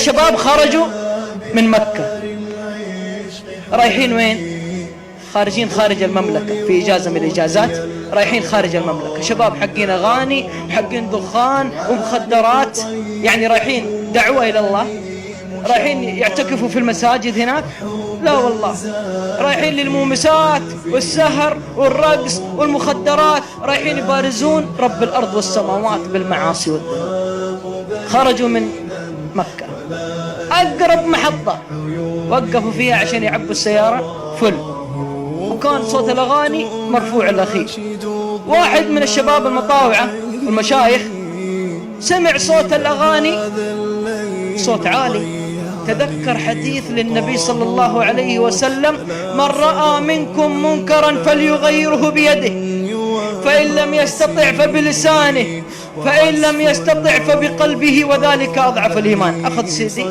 شباب خرجوا من مكة، رايحين وين؟ خارجين خارج المملكة في إجازة من الإجازات، رايحين خارج المملكة. شباب حقين أغاني، حقين دخان ومخدرات، يعني رايحين دعوة إلى الله، رايحين يعتكفوا في المساجد هناك؟ لا والله، رايحين للمومسات والسهر والرقص والمخدرات، رايحين يبارزون رب الأرض والسماوات بالمعاصي والذنوب. خرجوا من مكة، أقرب محطة وقفوا فيها عشان يعبوا السيارة فل، وكان صوت الأغاني مرفوع الأخير. واحد من الشباب المطاوعة والمشايخ سمع صوت الأغاني صوت عالي، تذكر حديث للنبي صلى الله عليه وسلم: من رأى منكم منكرا فليغيره بيده، فإن لم يستطع فبلسانه، فإن لم يستطع فبقلبه، وذلك أضعف الإيمان. أخذ سيدي